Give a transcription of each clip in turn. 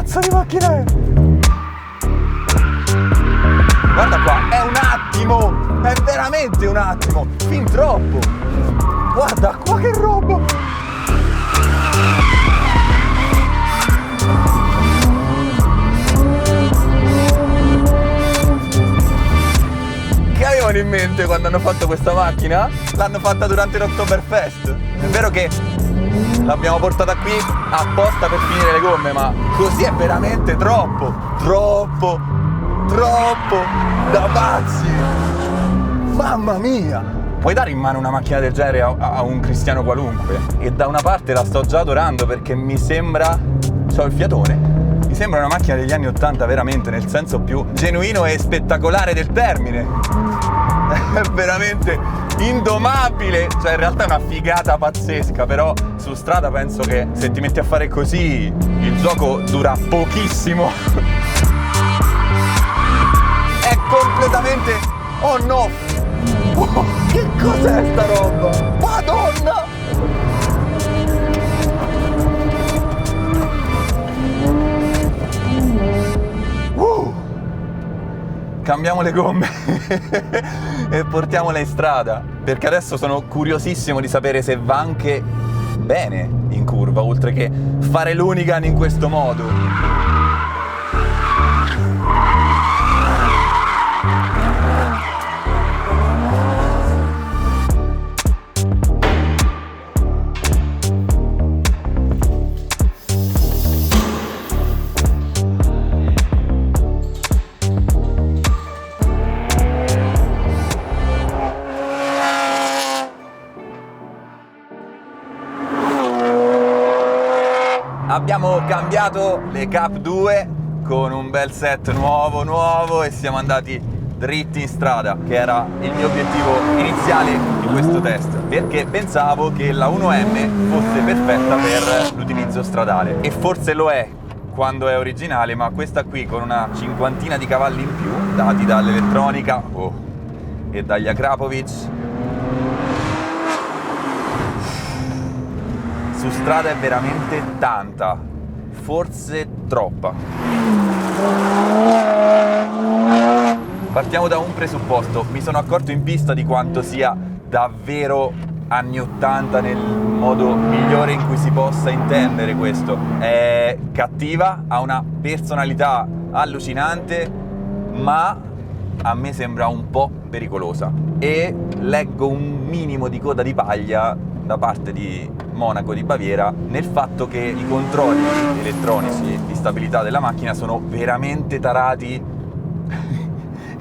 cazzo di macchina è? Guarda qua, è un attimo! È veramente un attimo! Fin troppo! Guarda qua che roba! Che avevano in mente quando hanno fatto questa macchina? L'hanno fatta durante l'Oktoberfest. È vero che l'abbiamo portata qui apposta per finire le gomme, ma così è veramente troppo da pazzi. Mamma mia, puoi dare in mano una macchina del genere a un cristiano qualunque? E da una parte la sto già adorando perché mi sembra, c'ho il fiatone, mi sembra una macchina degli anni 80 veramente, nel senso più genuino e spettacolare del termine. È veramente indomabile, cioè in realtà è una figata pazzesca, però su strada penso che se ti metti a fare così il gioco dura pochissimo. È completamente... oh no! Oh, che cos'è sta roba? Madonna! Cambiamo le gomme e portiamola in strada, perché adesso sono curiosissimo di sapere se va anche bene in curva, oltre che fare l'Unigan in questo modo. Abbiamo cambiato le Cup 2 con un bel set nuovo e siamo andati dritti in strada, che era il mio obiettivo iniziale di questo test, perché pensavo che la 1M fosse perfetta per l'utilizzo stradale, e forse lo è quando è originale, ma questa qui con una cinquantina di cavalli in più dati dall'elettronica e dagli Akrapovic su strada è veramente tanta, forse troppa. Partiamo da un presupposto: mi sono accorto in pista di quanto sia davvero anni 80 nel modo migliore in cui si possa intendere questo. È cattiva, ha una personalità allucinante, ma a me sembra un po' pericolosa, e leggo un minimo di coda di paglia da parte di Monaco di Baviera nel fatto che i controlli elettronici di stabilità della macchina sono veramente tarati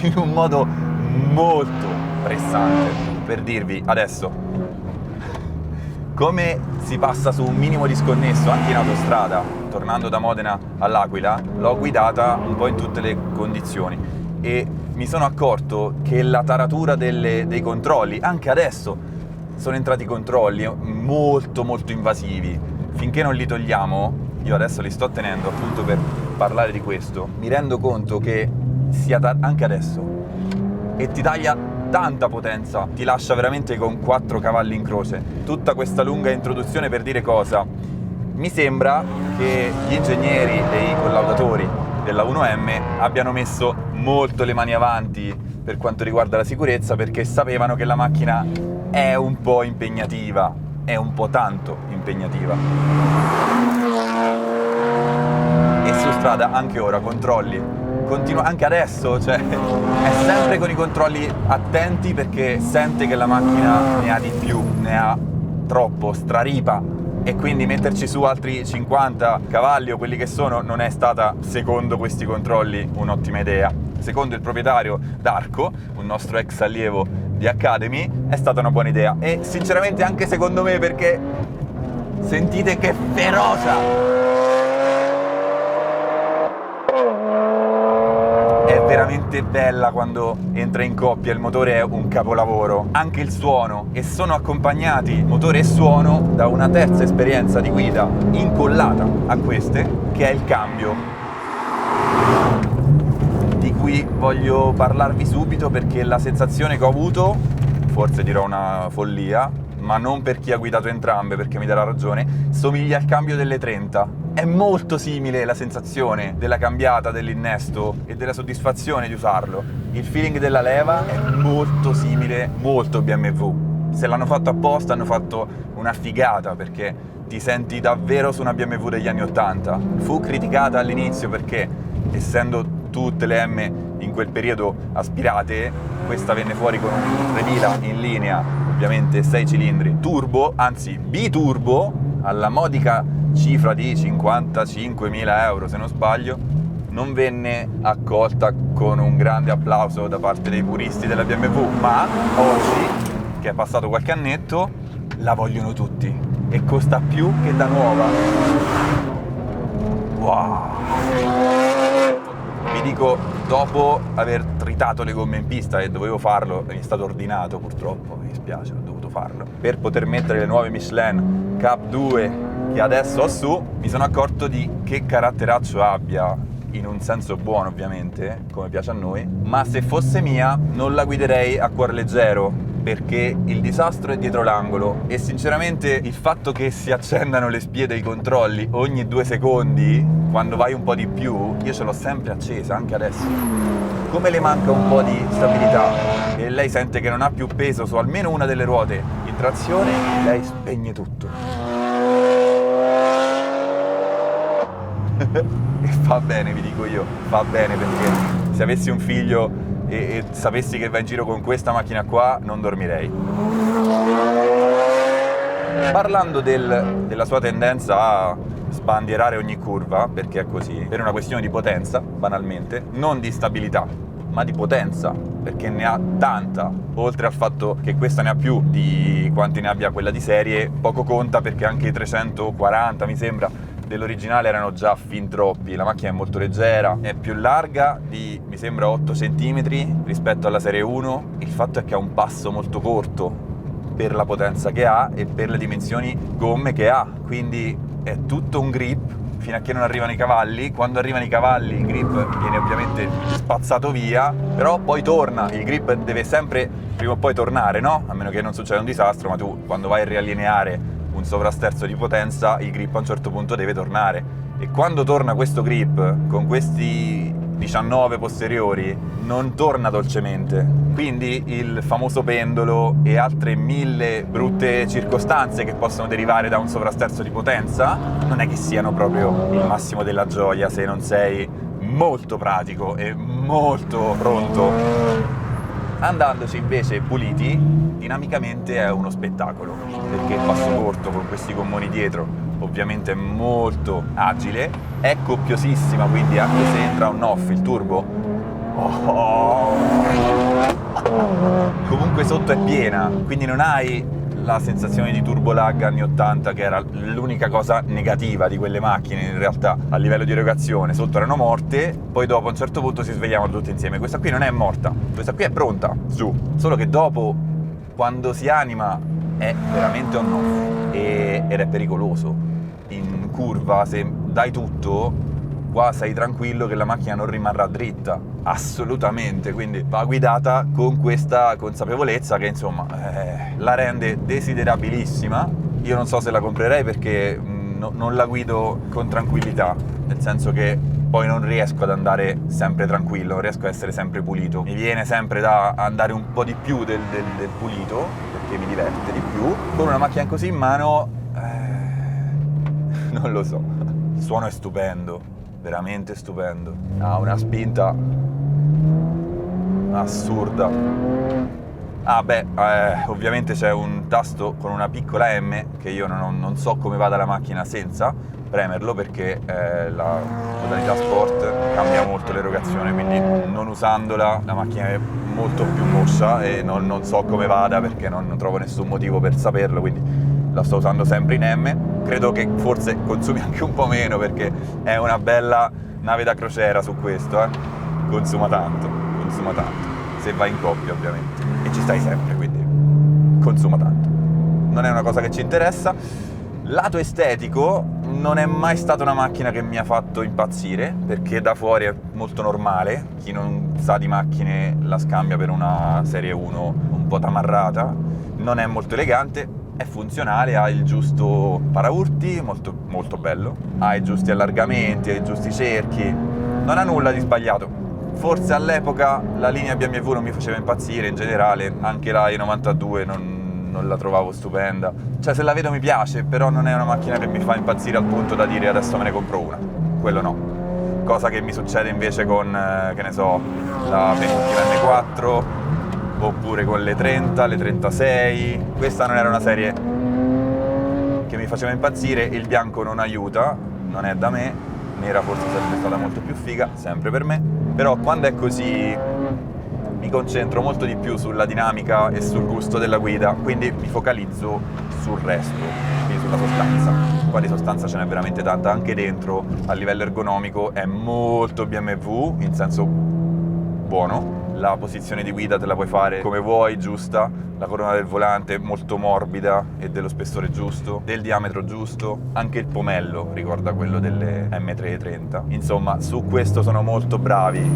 in un modo molto pressante. Per dirvi, adesso, come si passa su un minimo disconnesso anche in autostrada, tornando da Modena all'Aquila, l'ho guidata un po' in tutte le condizioni e mi sono accorto che la taratura dei controlli, anche adesso sono entrati controlli molto invasivi, finché non li togliamo, io adesso li sto tenendo appunto per parlare di questo, mi rendo conto che sia anche adesso, e ti taglia tanta potenza, ti lascia veramente con 4 cavalli in croce. Tutta questa lunga introduzione per dire cosa? Mi sembra che gli ingegneri e i collaudatori della 1M abbiano messo molto le mani avanti per quanto riguarda la sicurezza, perché sapevano che la macchina è un po' impegnativa, è un po' tanto impegnativa. E su strada anche ora controlli, continua anche adesso, cioè è sempre con i controlli attenti perché sente che la macchina ne ha di più, ne ha troppo, straripa, e quindi metterci su altri 50 cavalli o quelli che sono non è stata, secondo questi controlli, un'ottima idea. Secondo il proprietario Darko, un nostro ex allievo di Academy, è stata una buona idea, e sinceramente anche secondo me, perché sentite che ferocia! È veramente bella quando entra in coppia, il motore è un capolavoro, anche il suono, e sono accompagnati, motore e suono, da una terza esperienza di guida incollata a queste, che è il cambio, di cui voglio parlarvi subito, perché la sensazione che ho avuto, forse dirò una follia, ma non per chi ha guidato entrambe, perché mi darà ragione, somiglia al cambio delle 30. è molto simile la sensazione della cambiata, dell'innesto e della soddisfazione di usarlo. Il feeling della leva è molto simile, molto BMW. Se l'hanno fatto apposta hanno fatto una figata, perché ti senti davvero su una BMW degli anni 80. Fu criticata all'inizio perché, essendo tutte le M in quel periodo aspirate, questa venne fuori con un 3000 in linea, ovviamente 6 cilindri, turbo, anzi biturbo, alla modica cifra di 55.000 euro se non sbaglio. Non venne accolta con un grande applauso da parte dei puristi della BMW, ma oggi, che è passato qualche annetto, la vogliono tutti e costa più che da nuova. Wow! Vi dico, dopo aver tritato le gomme in pista, e dovevo farlo, mi è stato ordinato purtroppo, mi dispiace, ho dovuto farlo, per poter mettere le nuove Michelin Cup 2 che adesso ho su, mi sono accorto di che caratteraccio abbia, in un senso buono ovviamente, come piace a noi, ma se fosse mia non la guiderei a cuor leggero, perché il disastro è dietro l'angolo e sinceramente il fatto che si accendano le spie dei controlli ogni 2 secondi, quando vai un po' di più, io ce l'ho sempre accesa, anche adesso. Come le manca un po' di stabilità e lei sente che non ha più peso su almeno una delle ruote in trazione, lei spegne tutto. E fa bene, vi dico io, fa bene, perché se avessi un figlio e sapessi che va in giro con questa macchina qua, non dormirei. Parlando della sua tendenza a sbandierare ogni curva, perché è così, per una questione di potenza, banalmente, non di stabilità, ma di potenza, perché ne ha tanta. Oltre al fatto che questa ne ha più di quanti ne abbia quella di serie, poco conta, perché anche i 340, mi sembra, dell'originale erano già fin troppi. La macchina è molto leggera, è più larga di, mi sembra, 8 cm rispetto alla serie 1. Il fatto è che ha un passo molto corto per la potenza che ha e per le dimensioni gomme che ha, quindi è tutto un grip fino a che non arrivano i cavalli. Quando arrivano i cavalli il grip viene ovviamente spazzato via, però poi torna. Il grip deve sempre prima o poi tornare, no? A meno che non succeda un disastro, ma tu quando vai a riallineare un sovrasterzo di potenza, il grip a un certo punto deve tornare, e quando torna questo grip con questi 19 posteriori non torna dolcemente, quindi il famoso pendolo e altre 1000 brutte circostanze che possono derivare da un sovrasterzo di potenza non è che siano proprio il massimo della gioia se non sei molto pratico e molto pronto. Andandoci invece puliti, dinamicamente è uno spettacolo, perché il passo corto con questi gommoni dietro ovviamente è molto agile, è coppiosissima, quindi anche se entra un off il turbo, comunque sotto è piena, quindi non hai la sensazione di turbo lag anni 80, che era l'unica cosa negativa di quelle macchine in realtà a livello di erogazione. Sotto erano morte, poi dopo a un certo punto si svegliavano tutte insieme. Questa qui non è morta, questa qui è pronta, su, solo che dopo, quando si anima, è veramente on off ed è pericoloso. In curva, se dai tutto, qua sei tranquillo che la macchina non rimarrà dritta, assolutamente, quindi va guidata con questa consapevolezza che insomma la rende desiderabilissima. Io non so se la comprerei perché non la guido con tranquillità, nel senso che poi non riesco ad andare sempre tranquillo, non riesco a essere sempre pulito, mi viene sempre da andare un po' di più del pulito, perché mi diverte di più. Con una macchina così in mano non lo so, il suono è stupendo, veramente stupendo, ha una spinta assurda. Ovviamente c'è un tasto con una piccola M che io non so come vada la macchina senza premerlo, perché la modalità sport cambia molto l'erogazione, quindi non usandola la macchina è molto più moscia e non so come vada, perché non trovo nessun motivo per saperlo, quindi la sto usando sempre in M. Credo che forse consumi anche un po' meno, perché è una bella nave da crociera su questo, consuma tanto, se vai in coppia ovviamente, e ci stai sempre, quindi consuma tanto. Non è una cosa che ci interessa. Lato estetico, non è mai stata una macchina che mi ha fatto impazzire, perché da fuori è molto normale, chi non sa di macchine la scambia per una serie 1 un po' tamarrata, non è molto elegante, è funzionale, ha il giusto paraurti, molto, molto bello, ha i giusti allargamenti, ha i giusti cerchi, non ha nulla di sbagliato. Forse all'epoca la linea BMW non mi faceva impazzire, in generale anche la E92 non la trovavo stupenda. Cioè, se la vedo mi piace, però non è una macchina che mi fa impazzire al punto da dire adesso me ne compro una. Quello no. Cosa che mi succede invece con, che ne so, la penultima M4, oppure con le 30, le 36. Questa non era una serie che mi faceva impazzire, il bianco non aiuta, non è da me, nera forse sarebbe stata molto più figa, sempre per me, però quando è così mi concentro molto di più sulla dinamica e sul gusto della guida, quindi mi focalizzo sul resto, quindi sulla sostanza. Qua di sostanza ce n'è veramente tanta, anche dentro a livello ergonomico è molto BMW, in senso buono. La posizione di guida te la puoi fare come vuoi, giusta, la corona del volante è molto morbida e dello spessore giusto, del diametro giusto, anche il pomello ricorda quello delle M330. Insomma, su questo sono molto bravi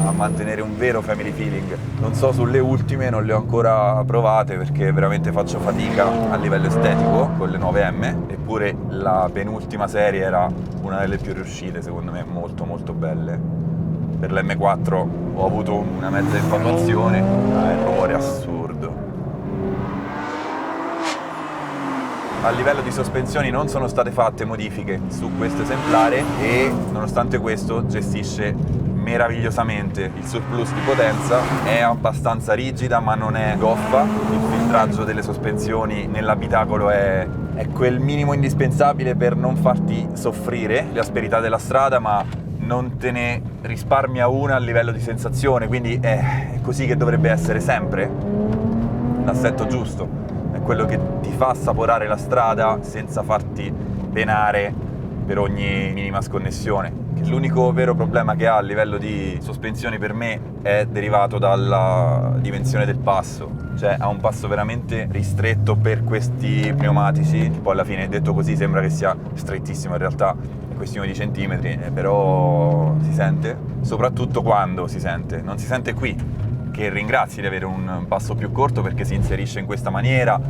a mantenere un vero family feeling. Non so sulle ultime, non le ho ancora provate perché veramente faccio fatica a livello estetico con le 9M, eppure la penultima serie era una delle più riuscite, secondo me, molto molto belle. Per l'M4 ho avuto una mezza informazione, il rumore è assurdo. A livello di sospensioni non sono state fatte modifiche su questo esemplare e nonostante questo gestisce meravigliosamente il surplus di potenza, è abbastanza rigida ma non è goffa, il filtraggio delle sospensioni nell'abitacolo è quel minimo indispensabile per non farti soffrire le asperità della strada, ma non te ne risparmia una a livello di sensazione, quindi è così che dovrebbe essere sempre, l'assetto giusto, è quello che ti fa assaporare la strada senza farti penare per ogni minima sconnessione. L'unico vero problema che ha a livello di sospensioni per me è derivato dalla dimensione del passo, cioè ha un passo veramente ristretto per questi pneumatici, poi alla fine detto così sembra che sia strettissimo, in realtà è questione di centimetri, però si sente, soprattutto quando si sente, non si sente qui, che ringrazi di avere un passo più corto perché si inserisce in questa maniera,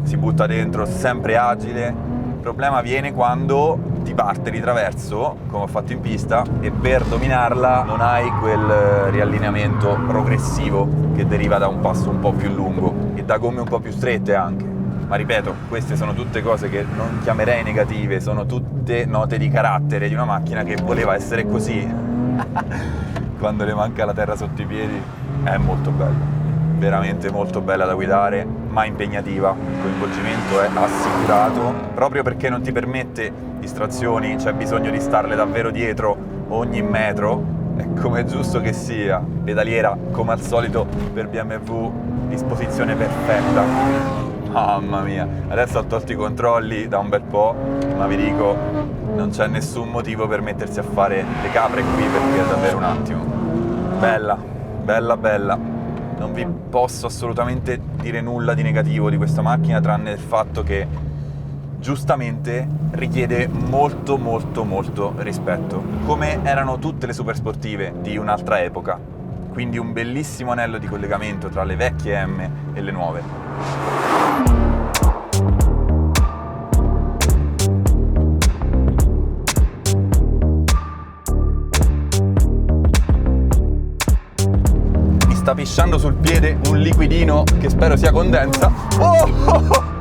si butta dentro sempre agile. Il problema viene quando ti parte di traverso, come ho fatto in pista, e per dominarla non hai quel riallineamento progressivo che deriva da un passo un po' più lungo e da gomme un po' più strette anche. Ma ripeto, queste sono tutte cose che non chiamerei negative, sono tutte note di carattere di una macchina che voleva essere così. Quando le manca la terra sotto i piedi è molto bella. Veramente molto bella da guidare, ma impegnativa. Il coinvolgimento è assicurato, proprio perché non ti permette distrazioni, c'è bisogno di starle davvero dietro ogni metro, è come è giusto che sia. Pedaliera, come al solito per BMW, disposizione perfetta. Mamma mia, adesso ho tolto i controlli da un bel po', ma vi dico, non c'è nessun motivo per mettersi a fare le capre qui perché è davvero un attimo. Bella, bella, bella. Non vi posso assolutamente dire nulla di negativo di questa macchina, tranne il fatto che giustamente richiede molto molto molto rispetto, come erano tutte le supersportive di un'altra epoca. Quindi un bellissimo anello di collegamento tra le vecchie M e le nuove. Sta pisciando sul piede un liquidino che spero sia condensa. Oh!